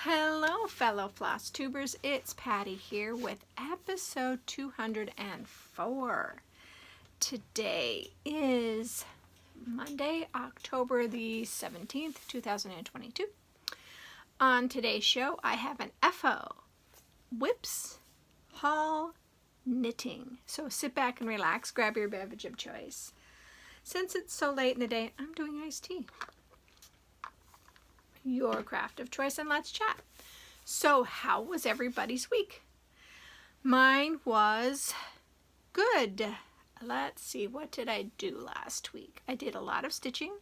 Hello fellow Flosstubers, it's Patty here with episode 204. Today is Monday, October the 17th, 2022. On today's show I have an FO, Whips, Haul, Knitting. So sit back and relax, grab your beverage of choice. Since it's so late in the day, I'm doing iced tea. Your craft of choice, and let's chat. So how was everybody's week? Mine was good. Let's see, what did I do last week? I did a lot of stitching.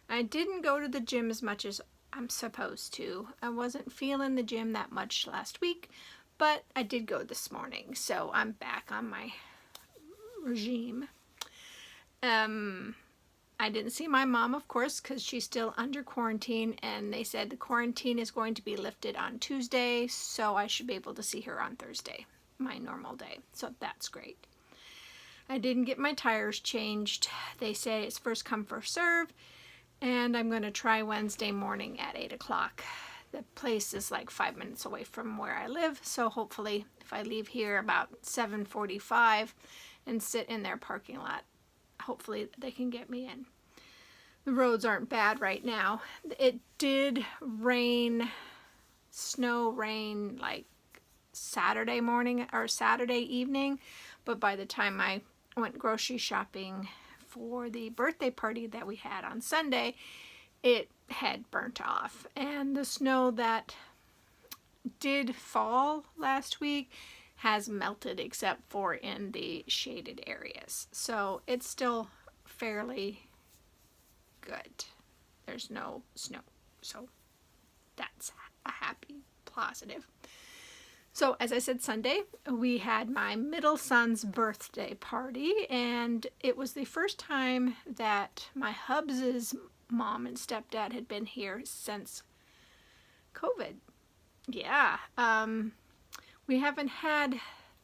I didn't go to the gym as much as I'm supposed to. I wasn't feeling the gym that much last week, but I did go this morning, so I'm back on my regime. I didn't see my mom, of course, because she's still under quarantine, and they said the quarantine is going to be lifted on Tuesday, so I should be able to see her on Thursday, my normal day. So that's great. I didn't get my tires changed. They say it's first come, first serve, and I'm going to try Wednesday morning at 8 o'clock. The place is like 5 minutes away from where I live, so hopefully if I leave here about 7:45 and sit in their parking lot, hopefully they can get me in. The roads aren't bad right now. It did rain, snow rain like Saturday morning or Saturday evening, but by the time I went grocery shopping for the birthday party that we had on Sunday, it had burnt off. And the snow that did fall last week has melted except for in the shaded areas. So it's still fairly good. There's no snow. So that's a happy positive. So as I said, Sunday we had my middle son's birthday party, and it was the first time that my hubs' mom and stepdad had been here since COVID. Yeah.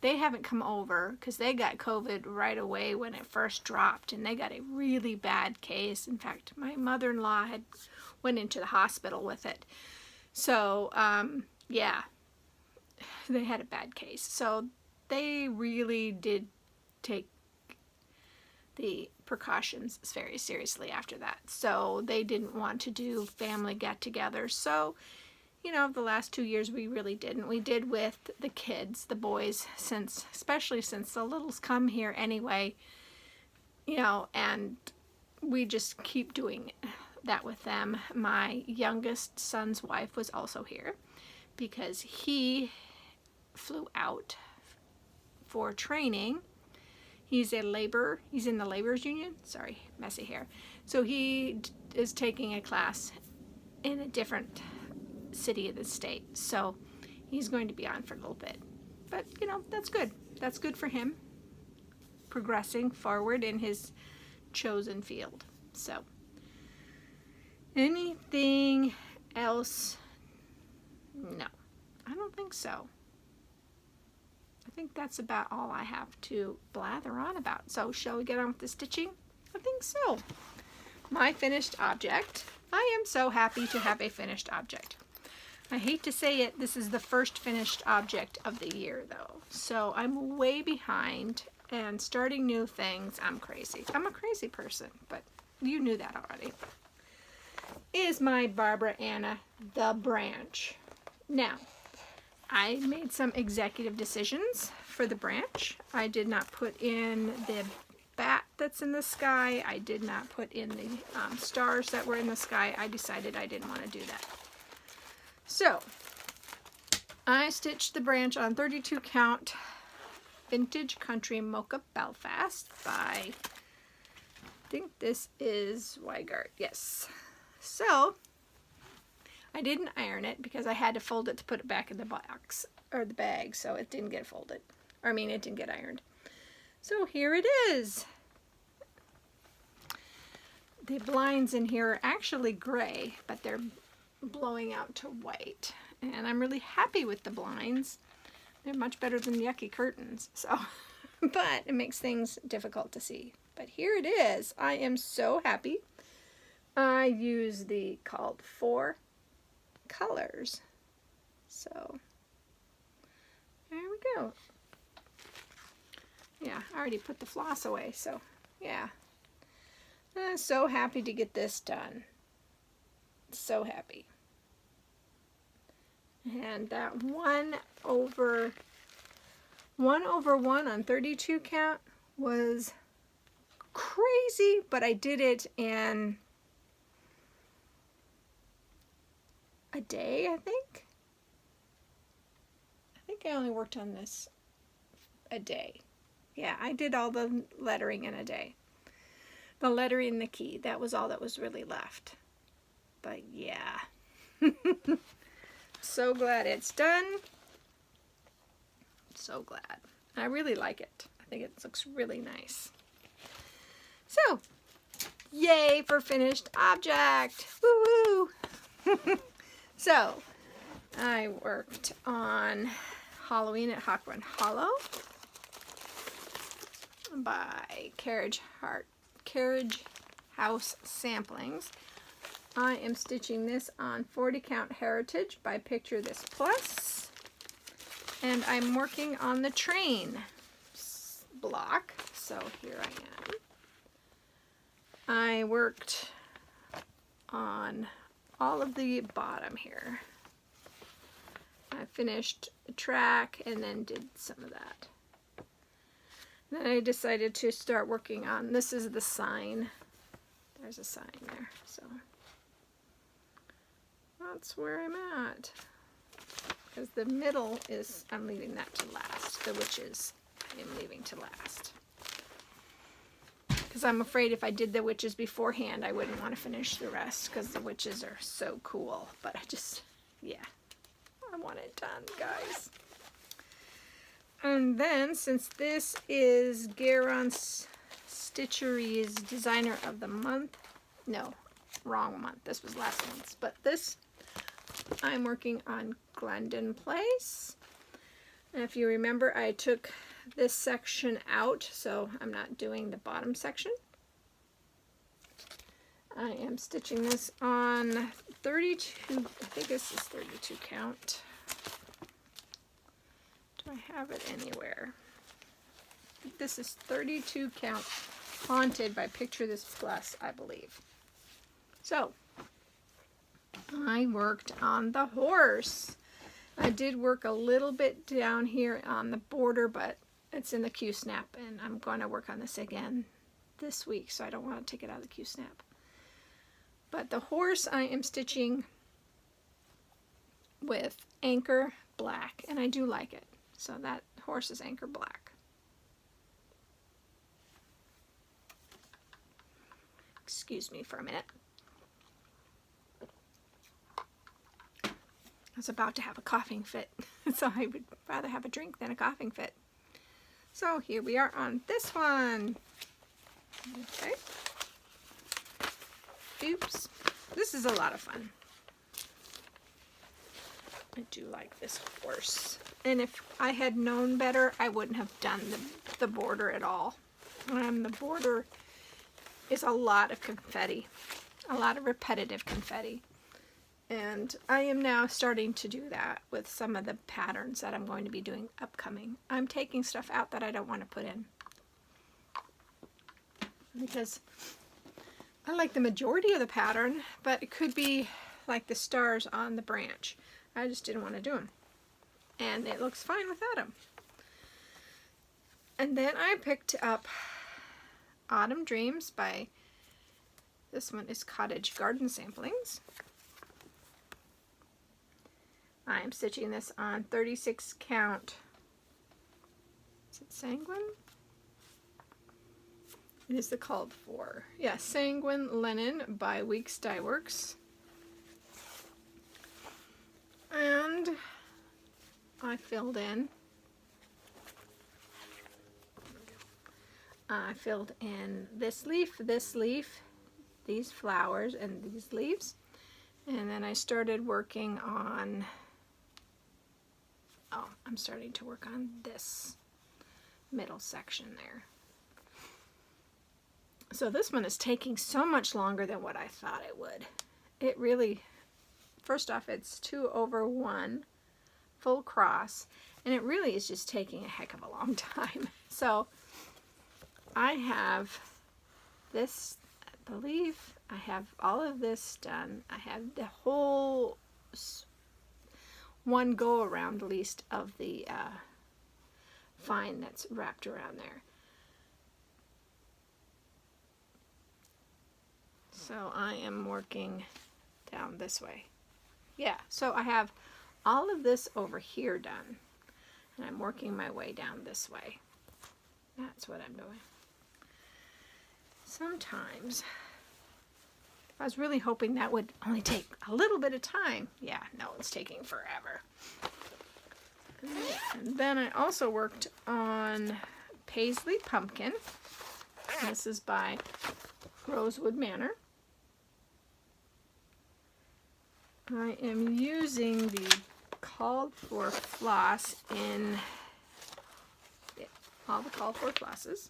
They haven't come over because they got COVID right away when it first dropped, and they got a really bad case. In fact, my mother-in-law had went into the hospital with it. So, yeah, they had a bad case. So they really did take the precautions very seriously after that. So they didn't want to do family get-togethers. So you know, the last 2 years we really didn't. We did with the kids, the boys, especially since the littles come here anyway, you know, and we just keep doing that with them. My youngest son's wife was also here because he flew out for training. He's in the laborers union. Sorry, messy hair. So he is taking a class in a different city of the state, so he's going to be on for a little bit, but you know, that's good. That's good for him, progressing forward in his chosen field. So anything else? No, I don't think so. I think that's about all I have to blather on about. So shall we get on with the stitching? I think so. My finished object. I am so happy to have a finished object. I hate to say it, this is the first finished object of the year though. So I'm way behind, and starting new things, I'm crazy. I'm a crazy person, but you knew that already. Is my Barbara Anna The Branch. Now, I made some executive decisions for the branch. I did not put in the bat that's in the sky. I did not put in the stars that were in the sky. I decided I didn't want to do that. So, I stitched the branch on 32 count Vintage Country Mocha Belfast by, I think this is Weigart, yes. So, I didn't iron it because I had to fold it to put it back in the box, or the bag, so it didn't get folded. Or, I mean, it didn't get ironed. So here it is. The blinds in here are actually gray, but they're blowing out to white, and I'm really happy with the blinds. They're much better than yucky curtains, so but it makes things difficult to see. But here it is. I am so happy. I use the called 4 colors So there we go. Yeah, I already put the floss away, so yeah. I'm so happy to get this done. So happy. And that 1/1 on 32 count was crazy, but I did it in a day, I think. I think I only worked on this a day. Yeah, I did all the lettering in a day. The lettering, the key, that was all that was really left. But yeah. So glad it's done. So glad. I really like it. I think it looks really nice. So, yay for finished object. Woo woo. So, I worked on Halloween at Hawk Run Hollow by Carriage House Samplings. I am stitching this on 40 count Heritage by Picture This Plus, and I'm working on the train block, so here I am. I worked on all of the bottom here. I finished the track and then did some of that. Then I decided to start working on, this is the sign. There's a sign there, so that's where I'm at. Because the middle is, I'm leaving that to last. The witches, I am leaving to last. Because I'm afraid if I did the witches beforehand, I wouldn't want to finish the rest because the witches are so cool. But I just, yeah, I want it done, guys. And then, since this is Garon Stitchery's Designer of the Month, no, wrong month, this was last month's, but this, I'm working on Glendon Place. And if you remember, I took this section out, so I'm not doing the bottom section. I am stitching this on 32, I think this is 32 count. Do I have it anywhere? This is 32 count Haunted by Picture This Plus, I believe. So, I worked on the horse. I did work a little bit down here on the border, but it's in the Q-snap, and I'm going to work on this again this week, so I don't want to take it out of the Q-snap. But the horse I am stitching with Anchor Black, and I do like it. So that horse is Anchor Black. Excuse me for a minute. I was about to have a coughing fit, so I would rather have a drink than a coughing fit. So here we are on this one. Okay. Oops. This is a lot of fun. I do like this horse. And if I had known better, I wouldn't have done the border at all. The border is a lot of confetti, a lot of repetitive confetti. And I am now starting to do that with some of the patterns that I'm going to be doing upcoming. I'm taking stuff out that I don't want to put in, because I like the majority of the pattern, but it could be like the stars on the branch. I just didn't want to do them. And it looks fine without them. And then I picked up Autumn Dreams by, this one is Cottage Garden Samplings. I'm stitching this on 36 count. Is it Sanguine? It is the called for. Yeah, Sanguine Linen by Weeks Dye Works. And I filled in this leaf, these flowers, and these leaves. And then I started working on, I'm starting to work on this middle section there. So this one is taking so much longer than what I thought it would. It really, first off, it's 2/1 full cross, and it really is just taking a heck of a long time. So I have this, I believe I have all of this done. I have the whole one go around at least of the vine that's wrapped around there. So I am working down this way. Yeah, so I have all of this over here done, and I'm working my way down this way. That's what I'm doing. Sometimes, I was really hoping that would only take a little bit of time. Yeah, no, it's taking forever. And then I also worked on Paisley Pumpkin. This is by Rosewood Manor. I am using the called for floss in all the called for flosses.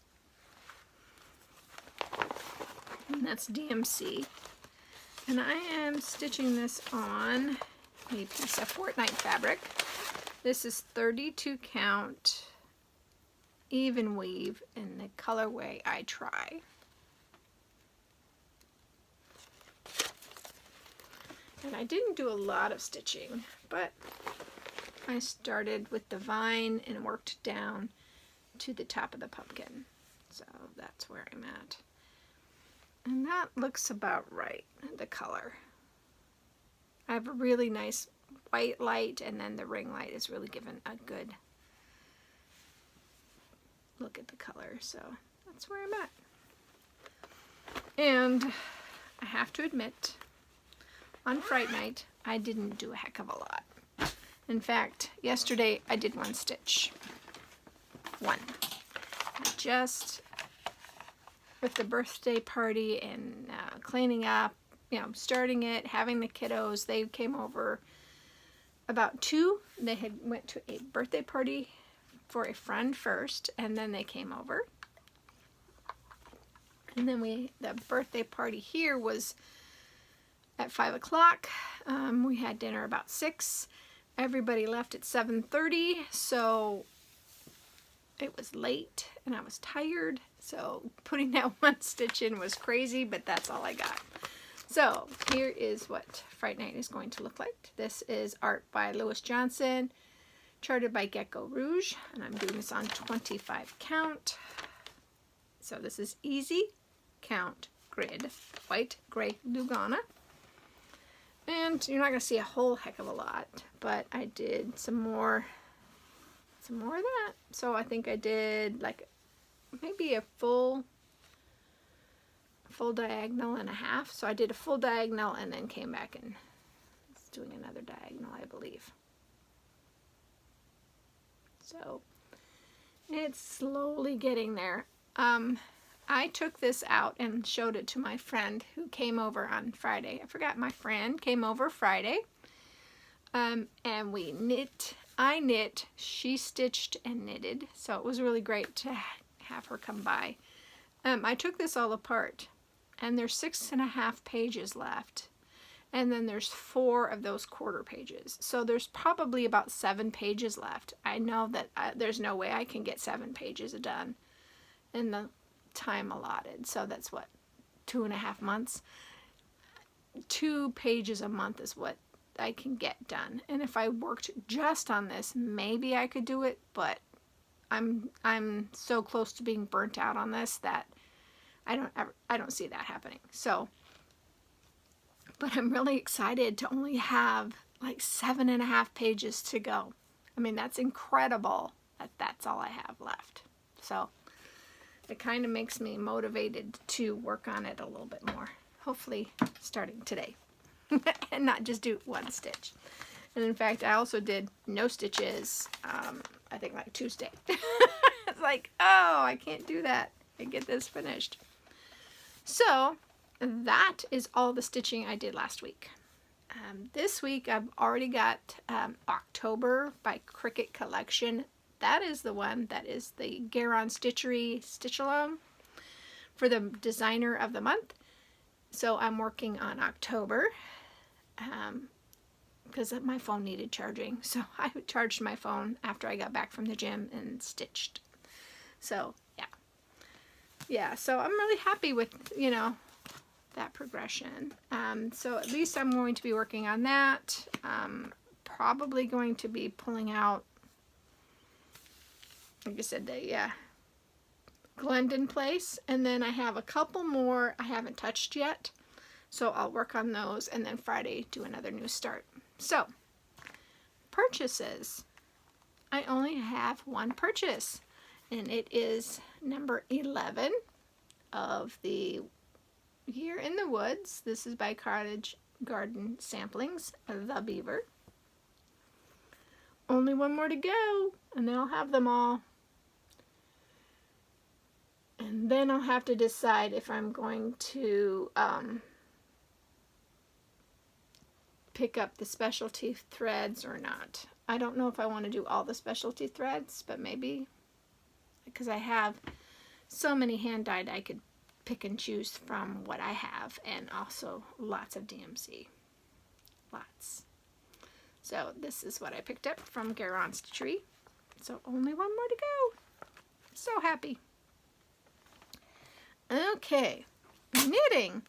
And that's DMC. And I am stitching this on a piece of Fortnite fabric. This is 32 count even weave in the colorway I Try. And I didn't do a lot of stitching, but I started with the vine and worked down to the top of the pumpkin. So that's where I'm at. And that looks about right, the color. I have a really nice white light, and then the ring light is really giving a good look at the color. So that's where I'm at. And I have to admit, on Fright Night, I didn't do a heck of a lot. In fact, yesterday I did one stitch. One. I just, with the birthday party and cleaning up, you know, starting it, having the kiddos, they came over about 2. They had went to a birthday party for a friend first, and then they came over. And then the birthday party here was at 5 o'clock. We had dinner about 6. Everybody left at 7:30, so it was late and I was tired. So putting that one stitch in was crazy, but that's all I got. So here is what Fright Night is going to look like. This is art by Lewis Johnson, charted by Gecko Rouge, and I'm doing this on 25 count. So this is easy count grid, white, gray, Lugana. And you're not going to see a whole heck of a lot, but I did some more of that. So I think I did like maybe a full diagonal and a half. So I did a full diagonal and then came back and was doing another diagonal, I believe. So it's slowly getting there. I took this out and showed it to my friend who came over on Friday. I forgot my friend came over Friday. And we knit. I knit, she stitched and knitted. So it was really great to have her come by. I took this all apart, and there's 6.5 pages left. And then there's 4 of those quarter pages. So there's probably about 7 pages left. I know that there's no way I can get 7 pages done in the time allotted. So that's what, 2.5 months. 2 pages a month is what I can get done. And if I worked just on this, maybe I could do it, but I'm so close to being burnt out on this that I don't see that happening. So, but I'm really excited to only have like 7.5 pages to go. I mean, that's incredible that that's all I have left. So it kind of makes me motivated to work on it a little bit more. Hopefully starting today and not just do one stitch. And in fact, I also did no stitches, I think like Tuesday. It's like, oh, I can't do that and get this finished. So that is all the stitching I did last week. This week I've already got October by Cricut Collection. That is the one that is the Garon Stitchery Stitch Along for the designer of the month. So I'm working on October. because my phone needed charging. So I charged my phone after I got back from the gym and stitched. So yeah. Yeah, so I'm really happy with, you know, that progression. So at least I'm going to be working on that. Probably going to be pulling out, like I said, the Glendon place. And then I have a couple more I haven't touched yet. So I'll work on those, and then Friday do another new start. So, purchases. I only have one purchase, and it is number 11 of the Year in the Woods. This is by Cottage Garden Samplings, The Beaver. Only one more to go, and then I'll have them all. And then I'll have to decide if I'm going to pick up the specialty threads or not. I don't know if I want to do all the specialty threads, but maybe, because I have so many hand dyed, I could pick and choose from what I have, and also lots of DMC. Lots. So this is what I picked up from Garron's Tree. So only one more to go. So happy. Okay, knitting.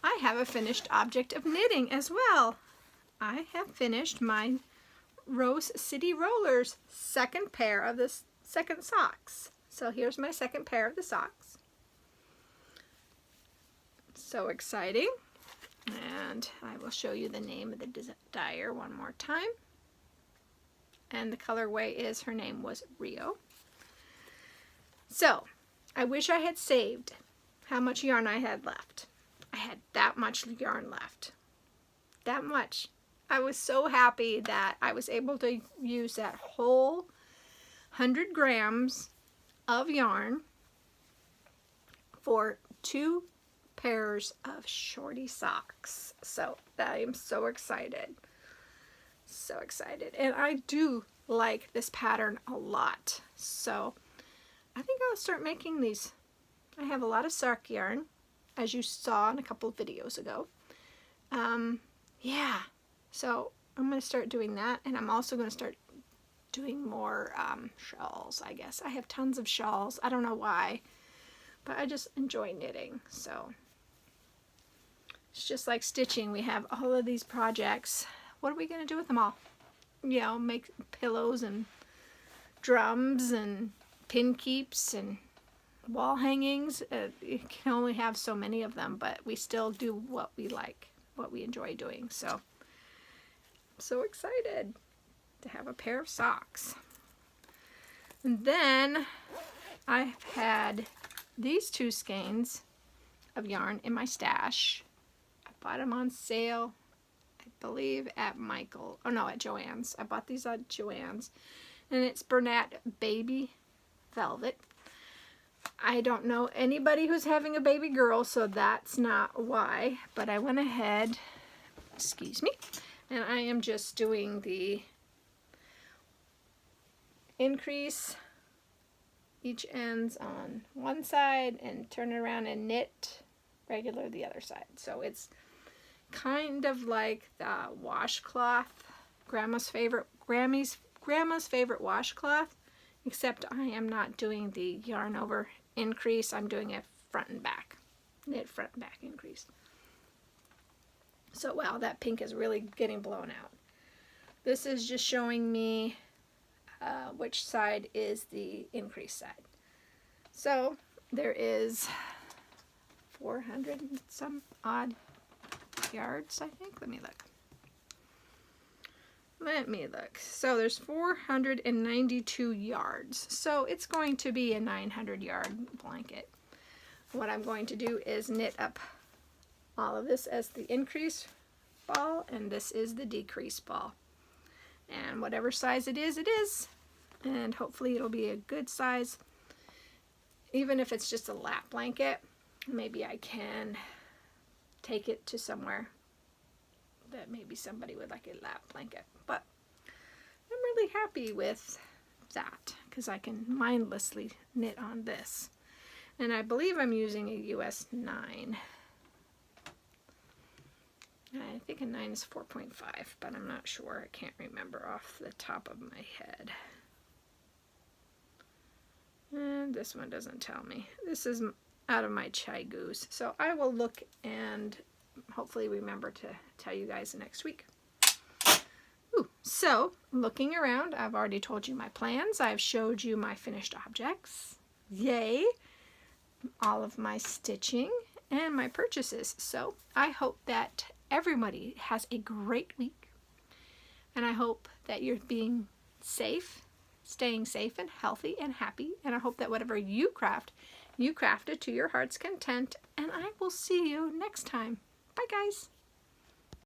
I have a finished object of knitting as well. I have finished my Rose City Rollers second pair of the second socks. So here's my second pair of the socks. So exciting. And I will show you the name of the dyer one more time. And the colorway is, her name was Rio. So I wish I had saved how much yarn I had left. I had that much yarn left. That much. I was so happy that I was able to use that whole 100 grams of yarn for 2 pairs of shorty socks. So I am so excited. So excited. And I do like this pattern a lot. So I think I'll start making these. I have a lot of sock yarn, as you saw in a couple of videos ago. Yeah. So I'm going to start doing that, and I'm also going to start doing more shawls, I guess. I have tons of shawls. I don't know why, but I just enjoy knitting. So it's just like stitching. We have all of these projects. What are we going to do with them all? You know, make pillows and drums and pin keeps and wall hangings. You can only have so many of them, but we still do what we like, what we enjoy doing. So I'm so excited to have a pair of socks. And then I've had these 2 skeins of yarn in my stash. I bought them on sale, I believe at Michael, oh no, at Joann's. I bought these at Joann's, and it's Bernat Baby Velvet. I don't know anybody who's having a baby girl, so that's not why, but I went ahead, excuse me, and I am just doing the increase each ends on one side and turn it around and knit regular the other side. So it's kind of like the washcloth, Grandma's favorite washcloth, except I am not doing the yarn over increase. I'm doing it front and back, knit front and back increase. So wow, that pink is really getting blown out. This is just showing me which side is the increase side. So there is 400 and some odd yards, I think. Let me look. So there's 492 yards. So it's going to be a 900 yard blanket. What I'm going to do is knit up all of this as the increase ball, and this is the decrease ball. And whatever size it is, and hopefully it'll be a good size. Even if it's just a lap blanket, maybe I can take it to somewhere that maybe somebody would like a lap blanket. But I'm really happy with that because I can mindlessly knit on this. And I believe I'm using a US 9. I think a 9 is 4.5, but I'm not sure. I can't remember off the top of my head. And this one doesn't tell me. This is out of my Chai Goose. So I will look and hopefully remember to tell you guys next week. Ooh, so looking around, I've already told you my plans. I've showed you my finished objects. Yay! All of my stitching and my purchases. So I hope that everybody has a great week. And I hope that you're being safe, staying safe and healthy and happy. And I hope that whatever you craft it to your heart's content. And I will see you next time. Bye, guys.